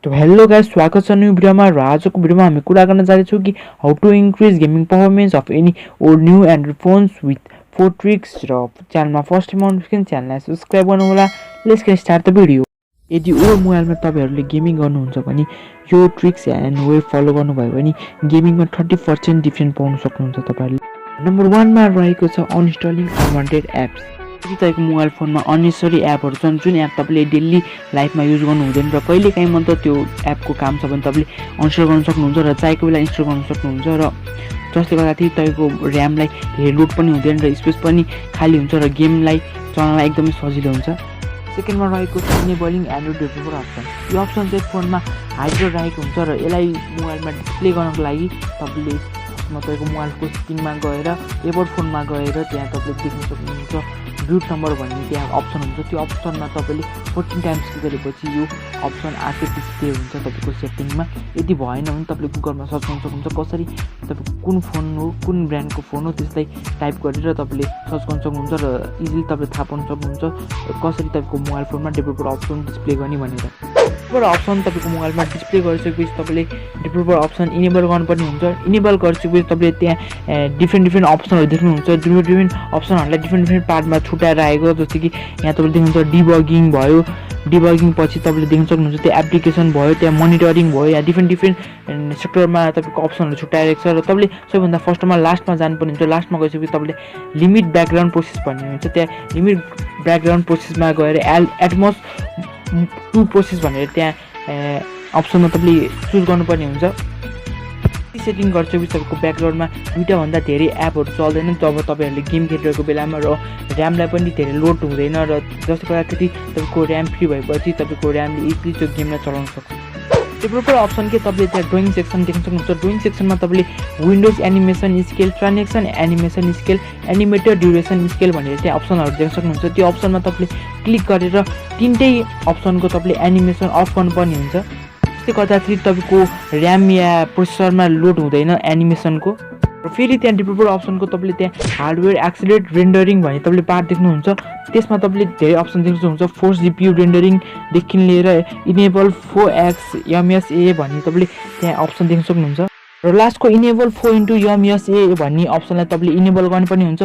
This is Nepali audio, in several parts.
तो हेलो गाइस, स्वागत छ न्यू भिडियोमा। र आजको भिडियोमा हामी कुरा गर्न जाँदैछौँ कि how to increase gaming performance of any old new android phones with 4 tricks. र च्यानलमा फर्स्ट टाइम आउनुहुन्छ च्यानललाई सब्स्क्राइब गर्नु होला। Let's get start the video. यदि ओल्ड मोबाइलमा तपाईहरुले गेमिङ गर्नुहुन्छ भने यो ट्रिक्स एन्ड वे फलो गर्नुभयो भने गेमिङमा 30% डिफरेन्ट पाउन सक्नुहुन्छ तपाईहरुले। नम्बर 1 मा रहेको छ अनइन्स्टलिङ अनवान्टेड एप्स। यदि तपाईको मोबाइल फोनमा अननेसेसरी एपहरु छन् जुन एप तपाईले डेली लाइफमा युज गर्नु हुँदैन र कहिलेकाहीँ मात्र त्यो एपको काम छ भने तपाईले अनइन्स्टल गर्न सक्नुहुन्छ र चाहेको बेला इन्स्टल गर्न सक्नुहुन्छ। र जसले गर्दाखेरि तपाईको र्यामलाई धेरै लोड पनि हुँदैन र स्पेस पनि खाली हुन्छ र गेमलाई चलाउनलाई एकदमै सजिलो हुन्छ। सेकेन्डमा रहेको छ इनेबलिङ एन्ड्रोइड डेभलपर अप्सन। यो अप्सन चाहिँ फोनमा हाइड राखेको हुन्छ र यसलाई मोबाइलमा डिस्प्ले गर्नको लागि तपाईले तपाईको मोबाइलको सेटिङमा गएर एबोर्ड फोनमा गएर त्यहाँ तपाईले देख्न सक्नुहुन्छ बुट नम्बर भन्ने त्यहाँ अप्सन हुन्छ। त्यो अप्सनमा तपाईले 14 टाइम्स क्लिक गरेपछि यो अप्सन आफै डिस्प्ले हुन्छ तपाईको सेटिङमा। यदि भएन भने तपाईले गुगलमा सर्च गर्न सक्नुहुन्छ कसरी तपाईको कुन फोन हो, कुन ब्रान्डको फोन हो त्यसलाई टाइप गरेर तपाईले सर्च गर्न सक्नुहुन्छ र इजिली तपाईले थाहा पाउन सक्नुहुन्छ कसरी तपाईको मोबाइल फोनमा डेभलपर अप्सन डिस्प्ले गर्ने भनेर। डेभलपर अप्सन तपाईको मोबाइलमा डिस्प्ले गरिसकेपछि तपाईले डेभलपर अप्सन इनेबल गर्नुपर्ने हुन्छ। इनेबल गरिसकेपछि तपाईले त्यहाँ डिफरेन्ट अप्सनहरु देख्नुहुन्छ। डिफरेन्ट अप्सनहरुलाई डिफरेन्ट पार्टमा छुटाएर आएको, जस्तै कि यहाँ तपाईले देख्नुहुन्छ डिबगिङ भयो। डिबगिङ पछि तपाईले देख्न सक्नुहुन्छ त्यो एप्लिकेसन भयो, त्यहाँ मोनिटरिङ भयो। यहाँ डिफरेन्ट सेक्टरमा तपाईको अप्सनहरु छुटाइएको छ र तपाईले सबैभन्दा फर्स्टमा लास्टमा जानुपर्ने हुन्छ। लास्टमा गएपछि तपाईले लिमिट ब्याकग्राउन्ड प्रोसेस भन्ने हुन्छ। त्यहाँ लिमिट ब्याकग्राउन्ड प्रोसेसमा गएर एटमोस 2 प्रोसेस भनेर त्यहाँ अप्सनमा तपाईले चुज गर्नुपर्ने हुन्छ। सेटिङ गरिसकेपछि तपाईको ब्याकग्राउन्डमा दुईटा भन्दा धेरै एपहरु चल्दैन जब तपाईहरुले गेम खेलिरहेको बेलामा र र्यामलाई पनि धेरै लोड हुँदैन र जसले गर्दाखेरि तपाईको र्याम फ्री भएपछि तपाईको र्यामले इजिली त्यो गेमलाई चलाउन सक्छ। डेभलपर अप्सन के तपाईले त्यहाँ ड्रइङ सेक्सन देख्न सक्नुहुन्छ। ड्रइङ सेक्सनमा तपाईले windows animation scale, transaction animation scale, animated duration scale भनेर त्यहाँ अप्सनहरु देख्न सक्नुहुन्छ। त्यो अप्सनमा तपाईले क्लिक गरेर तीनटै अप्सनको तपाईले एनिमेसन अफ गर्नुपर्ने हुन्छ। त्यसले गर्दाखेरि तपाईको र्याम या प्रोसेसरमा लोड हुँदैन एनिमेसनको। र फेरि त्यहाँ डेभलपर अप्सनको तपाईले त्यहाँ हार्डवेयर एक्सेलरेट रेन्डरिङ भन्ने तपाईले पार्ट देख्नुहुन्छ। त्यसमा तपाईले धेरै अप्सन देख्न सक्नुहुन्छ। फोर्स जीपीयू रेन्डरिङ देखि लिएर इनेबल 4x MSA भन्ने तपाईले त्यहाँ अप्सन देख्न सक्नुहुन्छ। र लास्टको इनेबल 4x MSA भन्ने अप्सनलाई तपाईले इनेबल गर्नुपर्ने हुन्छ।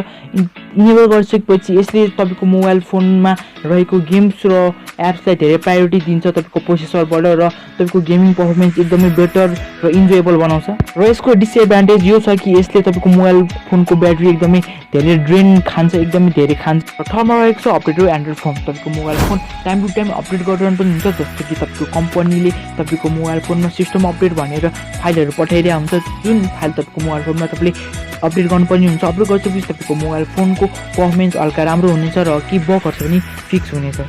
इनेबल गरिसकेपछि यसले तपाईको मोबाइल फोनमा रहेको गेम्स र एप्सलाई धेरै प्रायोरिटी दिन्छ तपाईको प्रोसेसरबाट र तपाईको गेमिङ पर्फर्मेन्स एकदमै बेटर र इन्जोयबल बनाउँछ। र यसको डिसएडभान्टेज यो छ कि यसले तपाईको मोबाइल फोनको ब्याट्री एकदमै धेरै ड्रेन खान्छ, एकदमै धेरै खान्छ। र थर्डमा रहेको छ अपडेट एन्ड्रोइड फोन। तपाईको mobile phone time to time update गरिरहनु पनि हुन्छ। जस्तो कि तपाईको कम्पनीले तपाईको मोबाइल फोनमा सिस्टम अपडेट भनेर फाइलहरु पठाइदिएको हुन्छ। जुन फाइल तपाईको मोबाइल फोनमा तपाईले अपडेट गर्नुपर्ने हुन्छ। अपडेट गरिसकेपछि तपाईको मोबाइल फोनको पर्फर्मेन्स हल्का राम्रो हुनेछ र के बगहरु छ भने फिक्स हुनेछ।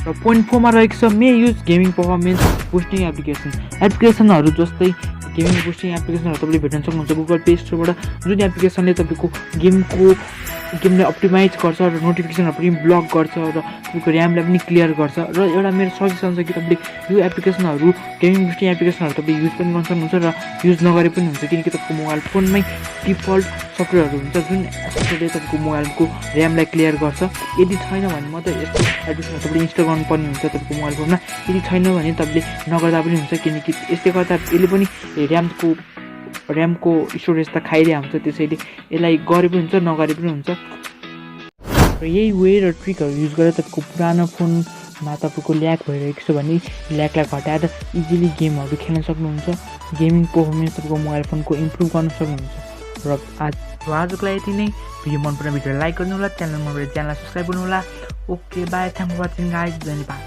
र पोइन्ट 4 मा रहेको छ मे युज गेमिङ पर्फर्मेन्स बुस्टिङ एप्लिकेसनहरु। जस्तै गेमिङ बुस्टिङ एप्लिकेसनहरु तपाईले भेट्न सक्नुहुन्छ गुगल प्ले स्टोरबाट। जुन एप्लिकेसनले तपाईको गेमलाई अप्टिमाइज गर्छ र नोटिफिकेसनहरु पनि ब्लक गर्छ र तपाईको र्यामलाई पनि क्लियर गर्छ। र एउटा मेरो सजेसन छ कि तपाईले यो एप्लिकेसनहरु गेमिङ बुस्टिङ एप्लिकेसनहरु तपाईले युज पनि गर्न सक्नुहुन्छ र युज नगरे पनि हुन्छ, किनकि तपाईको मोबाइल फोनमै डिफल्ट सफ्टवेयरहरु हुन्छ जुन सफ्टवेयरले तपाईको मोबाइलको र्यामलाई क्लियर गर्छ। यदि छैन भने मात्र यस्तो एप्लिकेसन तपाईले इन्स्टल गर्नुपर्ने हुन्छ तपाईको मोबाइल फोनमा। यदि छैन भने तपाईले नगर्दा पनि हुन्छ, किनकि यसले गर्दा यसले पनि र्यामको स्टोरेज त खाइरहेको हुन्छ। त्यसैले यसलाई गरे पनि हुन्छ, नगरे पनि हुन्छ। र यही वे र ट्रिकहरु युज गरेर तपाईको पुरानो फोनमा तपाईको ल्याग भइरहेको छ भने ल्यागलाई घटाएर इजिली गेमहरु खेल्न सक्नुहुन्छ। गेमिङ पर्फर्मेन्स तपाईको मोबाइल फोनको इम्प्रुभ गर्न सक्नुहुन्छ। र आजको लागि यति नै। भिडियो मन परेमा भिडियोलाई लाइक गर्नु होला, च्यानल मन परे च्यानललाई सब्स्क्राइब गर्नु होला। Okay bye, thank for watching guys, धन्यवाद।